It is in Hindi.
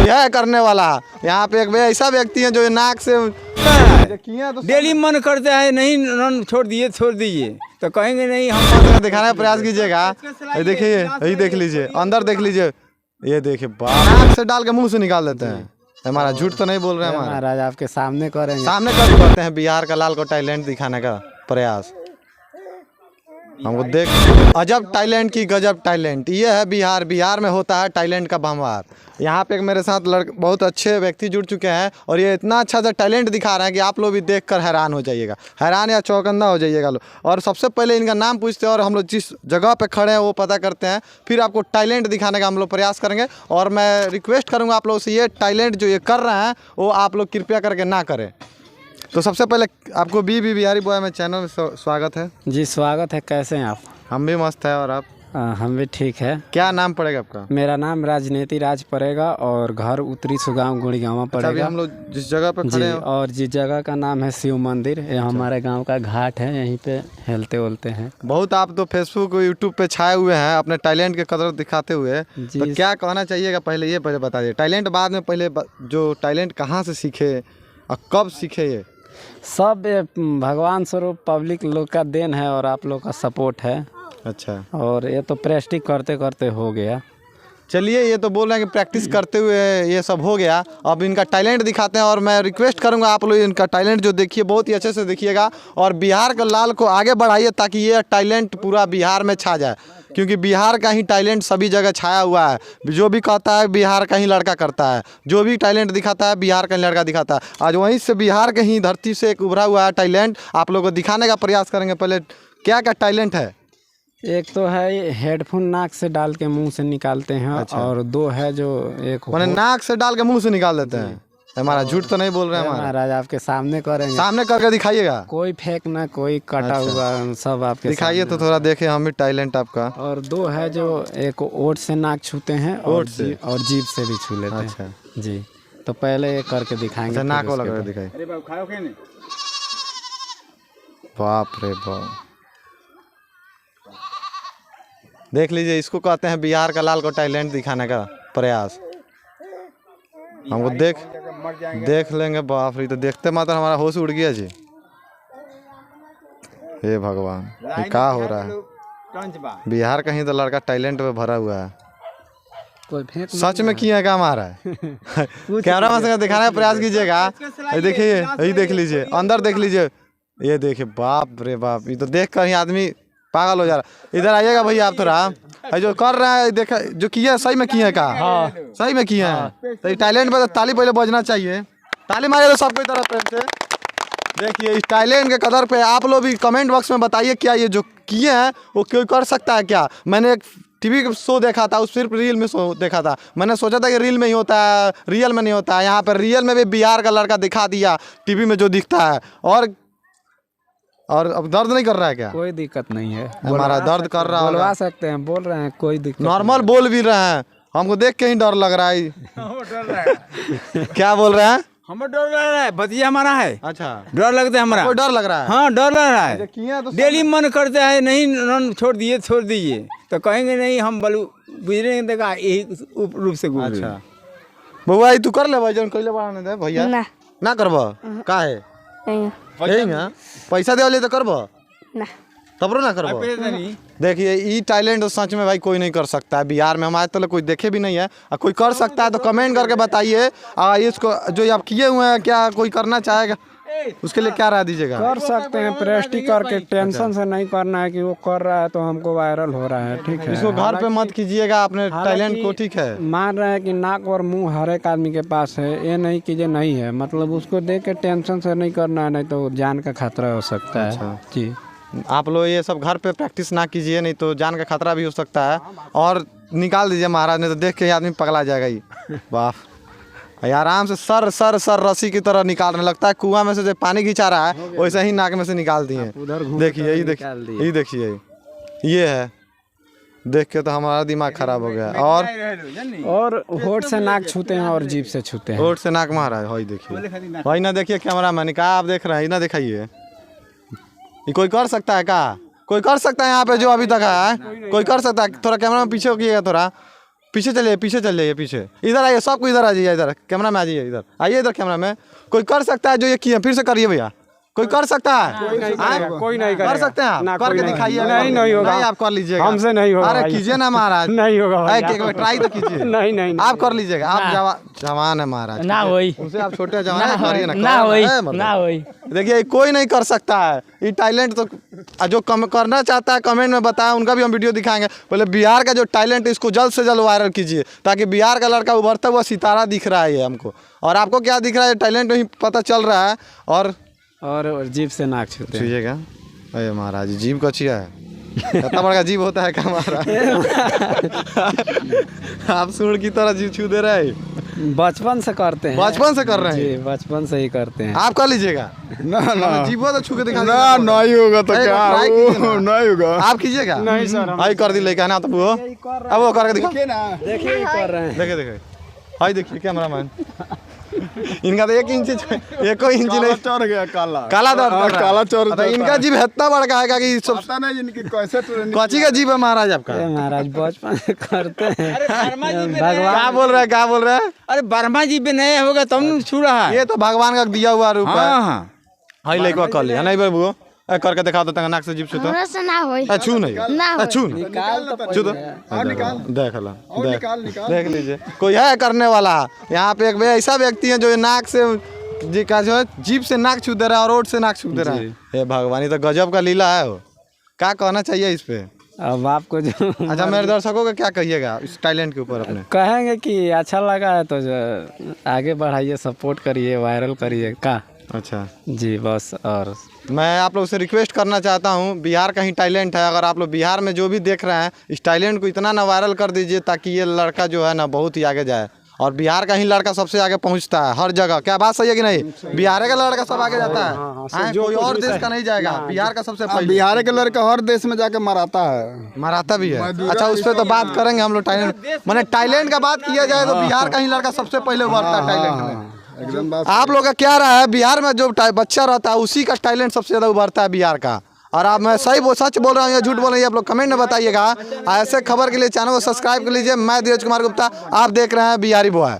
है करने वाला। यहाँ पे एक ऐसा व्यक्ति है जो नाक से तो डेली मन करता है नहीं रन छोड़ दीजिए तो कहेंगे नहीं हम दिखाने का प्रयास कीजिएगा। ये देखिए, यही देख लीजिए, अंदर देख लीजिए, ये देखिए नाक से डाल के मुंह से निकाल देते हैं। हमारा झूठ तो नहीं बोल रहे हैं महाराज, आपके सामने करेंगे, सामने करते हैं बिहार का लाल को टैलेंट दिखाने का प्रयास। हमको देख अजब टैलेंट की गजब टैलेंट, ये है बिहार। बिहार में होता है टैलेंट का भंवार। यहाँ पे एक मेरे साथ बहुत अच्छे व्यक्ति जुड़ चुके हैं और ये इतना अच्छा सा टैलेंट दिखा रहे हैं कि आप लोग भी देखकर हैरान हो जाइएगा, हैरान या चौकन्ना हो जाइएगा लोग। और सबसे पहले इनका नाम पूछते हैं और हम लोग जिस जगह पे खड़े हैं वो पता करते हैं, फिर आपको टैलेंट दिखाने का हम लोग प्रयास करेंगे। और मैं रिक्वेस्ट करूँगा आप लोगों से, ये टैलेंट जो ये कर रहे हैं वो आप लोग कृपया करके ना करें। तो सबसे पहले आपको बी बिहारी बॉय में चैनल में स्वागत है जी। स्वागत है, कैसे हैं आप? हम भी मस्त है। और आप? हम भी ठीक है। क्या नाम पड़ेगा आपका? मेरा नाम राजनीति राज पड़ेगा और घर उत्तरी सुगांव गुड़ीगांव पड़ेगा। अभी हम लोग जिस जगह पे खड़े हैं और जिस जगह का नाम है शिव मंदिर, ये हमारे गांव का घाट है, यहीं पे हेलते बोलते हैं। बहुत आप तो फेसबुक और यूट्यूब पे छाए हुए हैं अपने टैलेंट के कदर दिखाते हुए, तो क्या कहना चाहिएगा? पहले ये बता दिए टैलेंट, बाद में पहले जो टैलेंट कहाँ से सीखे और कब सीखे? ये सब भगवान स्वरूप पब्लिक लोग का देन है और आप लोग का सपोर्ट है। अच्छा, और ये तो प्रैक्टिस करते करते हो गया। चलिए, ये तो बोल रहे हैं कि प्रैक्टिस करते हुए ये सब हो गया, अब इनका टैलेंट दिखाते हैं। और मैं रिक्वेस्ट करूंगा आप लोग इनका टैलेंट जो देखिए बहुत ही अच्छे से देखिएगा और बिहार के लाल को आगे बढ़ाइए ताकि ये टैलेंट पूरा बिहार में छा जाए, क्योंकि बिहार का ही टैलेंट सभी जगह छाया हुआ है। जो भी कहता है बिहार का ही लड़का करता है, जो भी टैलेंट दिखाता है बिहार का ही लड़का दिखाता है। आज वहीं से बिहार के ही धरती से एक उभरा हुआ है टैलेंट आप लोगों को दिखाने का प्रयास करेंगे। पहले क्या क्या टैलेंट है? एक तो है हेडफोन नाक से डाल के मुंह से निकालते हैं। अच्छा। और दो है जो एक मैंने नाक से डाल के मुंह से निकाल देते हैं। हमारा झूठ तो नहीं बोल रहे हैं महाराज, आपके सामने करेंगे, सामने करके दिखाइएगा। कोई फेक ना कोई कटा हुआ, सब आपके दिखाइए तो थोड़ा देखे हम भी टैलेंट आपका। और दो है जो एक ओठ से नाक छूते हैं और जीभ से भी छू लेते हैं। अच्छा जी, तो पहले ये करके दिखाएंगे। नाक वाला करके दिखाइए। बाप रे बाप, देख लीजिए, इसको कहते हैं बिहार का लाल को टैलेंट दिखाने का प्रयास। हमको देख लेंगे। बाप रे, तो देखते मात्र हमारा होश उड़ गया जी। हे भगवान, ये क्या हो रहा है? बिहार का ही तो लड़का टैलेंट में भरा हुआ है। सच में किया क्या हमारा है? कैमरा में से दिखाने का प्रयास कीजिएगा। ये देखिए, यही देख लीजिए, अंदर देख लीजिए, ये देखिए, बाप रे बाप, ये तो देख कर ही आदमी पागल हो जा रहा। इधर आइएगा भैया आप थोड़ा, जो कर रहा है देखा, जो किया सही में किया का? हाँ, सही में किया है। तो टैलेंट पर ताली पहले बजना चाहिए। ताली मारिए तो सबको तरह प्रेम से। देखिए, इस टैलेंट के कदर पे आप लोग भी कमेंट बॉक्स में बताइए, क्या ये जो किए हैं वो कोई कर सकता है क्या? मैंने एक टीवी का शो देखा था, उस सिर्फ रील में शो देखा था। मैंने सोचा था कि रील में ही होता है, रियल में नहीं होता है। यहाँ पर रियल में भी बिहार का लड़का दिखा दिया टीवी में जो दिखता है। और अब दर्द नहीं कर रहा है क्या? कोई दिक्कत नहीं है, हमारा दर्द कर रहा है, बोलवा सकते हैं, बोल रहे हैं, कोई दिक्कत नॉर्मल बोल भी रहे हैं। हमको देख के ही डर लग रहा है। क्या बोल रहे हैं? हमें डर लग रहा है, बतिया हमारा है। अच्छा, डर लगता है हमारा। कोई डर लग रहा है? हाँ, डर लग रहा है। तो डेली मन करता है नहीं रन छोड़ दीजिए तो कहेंगे नहीं हम बलू गुजरे देखा यही रूप से गुजरे। अच्छा बउआ, तू कर ले भाई, जन कइले बढ़ाने दे भैया। ना करबो का है? पैसा देवली तो करबो ना, तबरो ना करबो। देखिए, ये टैलेंट सच में भाई कोई नहीं कर सकता है बिहार में। हमारे तो कोई देखे भी नहीं है। और कोई कर सकता है तो कमेंट करके बताइए। इसको जो आप किए हुए हैं, क्या कोई करना चाहेगा? उसके लिए क्या राय दीजिएगा? कर सकते हैं, प्रैक्टिस करके, टेंशन से नहीं करना है कि वो कर रहा है तो हमको वायरल हो रहा है। ठीक है, इसको घर पे मत कीजिएगा अपने टैलेंट को। ठीक है, मान रहे हैं कि नाक और मुंह हर एक आदमी के पास है, ये नहीं कीजिए, नहीं है मतलब उसको देख के टेंशन से नहीं करना है, नहीं तो जान का खतरा हो सकता है। अच्छा जी, आप लोग ये सब घर पे प्रैक्टिस ना कीजिए, नहीं तो जान का खतरा भी हो सकता है। और निकाल दीजिए महाराज, नहीं तो देख के आदमी पगला जाएगा ही। वाह, आराम से सर रस्सी की तरह निकालने लगता है। कुआं में से जो पानी खिंचा रहा है वैसे ही नाक में से निकाल दिए। देखिए, यही देखिए, ये है। देख के तो हमारा दिमाग खराब हो गया। और होठ से नाक छूते हैं और जीभ से छूते हैं। होठ से नाक मारा है, देखिए भाई ना, देखिए कैमरा मैन का आप देख रहे हैं ना, दिखाइए। ये कोई कर सकता है क्या? कोई कर सकता है यहाँ पे जो अभी तक है? कोई कर सकता है? थोड़ा कैमरा में पीछे होइएगा, थोड़ा पीछे चलिए, पीछे चल जाइए, पीछे इधर आइए, सबको इधर आ जाइए, इधर कैमरा में आ जाइए, इधर आइए, इधर कैमरा में। कोई कर सकता है जो ये किया, फिर से करिए भैया, कोई कर सकता है? कोई नहीं कर सकते हैं आप? करके दिखाइए। नहीं होगा, नहीं आप कर लीजिएगा, हमसे नहीं होगा। अरे कीजिए ना महाराज, नहीं होगा, ट्राई तो कीजिए। नहीं आप कर लीजिएगा, आप जवान है महाराज, ना होई, उनसे आप छोटे जवान है, करिए ना होई। देखिए कोई नहीं कर सकता है ये टैलेंट, तो जो करना चाहता है कमेंट में बताएं, उनका भी हम वीडियो दिखाएंगे। पहले बिहार का जो टैलेंट है इसको जल्द से जल्द वायरल कीजिए, ताकि बिहार का लड़का उभरता हुआ सितारा दिख रहा है ये हमको। और आपको क्या दिख रहा है? टैलेंट नहीं पता चल रहा है। और जीभ से नाक छूते हैं। छूइएगा। अरे महाराज जीभ का छिया है, इतना बड़ा जीभ होता है क्या महाराज? आप सूंड की तरह जीभ छू दे रहे हैं। बचपन से करते हैं, बचपन से कर रहे हैं? जी बचपन से ही करते हैं। आप कर लीजिएगा। ना जीभ तो छू के दिखा ना, नहीं होगा तो क्या, नहीं होगा। आप कीजिएगा। नहीं सर, आई कर दी लेके ना, तो वो अब वो करके दिखा। देखिए कर रहे हैं। देखे हाई देखिए कैमरा मैन, इनका तो 1 इंच 1 इंच नहीं चढ़ गया, काला काला दर्द काला चढ़ तो इनका जीभ इतना बड़ा है कि सब पता नहीं इनकी कैसे ट्रेनिंग। कच्ची का जीभ है महाराज आपका। महाराज बचपन से करते हैं। क्या बोल रहे हैं, क्या बोल रहे हैं? अरे वर्मा जी पे नया होगा तब छू रहा है। ये तो भगवान का दिया हुआ रूप है। हाँ हाई लेके कर लिया नहीं बाबू, करके दिखा दो नाक से जीभ छू तो हमरा से ना होई, छू नहीं ना होई। छू छू तो देख ला, देख लीजिए कोई है करने वाला। यहाँ पे एक ऐसा व्यक्ति है जो नाक से जी का जो जीभ से नाक छू दे रहा है और ओठ से नाक छू दे रहा है। हे भगवान, ये तो गजब का लीला है। वो क्या कहना चाहिए इस पे? अब आपको जो अच्छा मेरे दर्शकों को क्या कहिएगा इस टैलेंट के ऊपर अपने? कहेंगे कि अच्छा लगा है तो आगे बढ़ाइए, सपोर्ट करिए, वायरल करिए का। अच्छा जी बस। और मैं आप लोग से रिक्वेस्ट करना चाहता हूँ, बिहार का ही टैलेंट है, अगर आप लोग बिहार में जो भी देख रहे हैं इस टैलेंट को इतना ना वायरल कर दीजिए ताकि ये लड़का जो है ना बहुत ही आगे जाए। और बिहार का ही लड़का सबसे आगे पहुंचता है हर जगह। क्या बात सही है कि नहीं? बिहार का लड़का सब आगे जाता है, कोई और देश का नहीं जाएगा, बिहार का सबसे पहले। बिहार के लड़का हर देश में जाके मराता है, मराता भी है। अच्छा उस पर तो बात करेंगे हम लोग। टैलेंट मैंने टैलेंट का बात किया जाए तो बिहार का ही लड़का सबसे पहले उभरता है टैलेंट में। एकदम बात। आप लोग का क्या रहा है? बिहार में जो बच्चा रहता है उसी का टैलेंट सबसे ज़्यादा उभरता है बिहार का। और आप मैं सच बोल रहा हूँ या झूठ बोल रहे हैं आप लोग कमेंट में बताइएगा। ऐसे खबर के लिए चैनल को सब्सक्राइब कर लीजिए। मैं धीरज कुमार गुप्ता, आप देख रहे हैं बिहारी बॉय।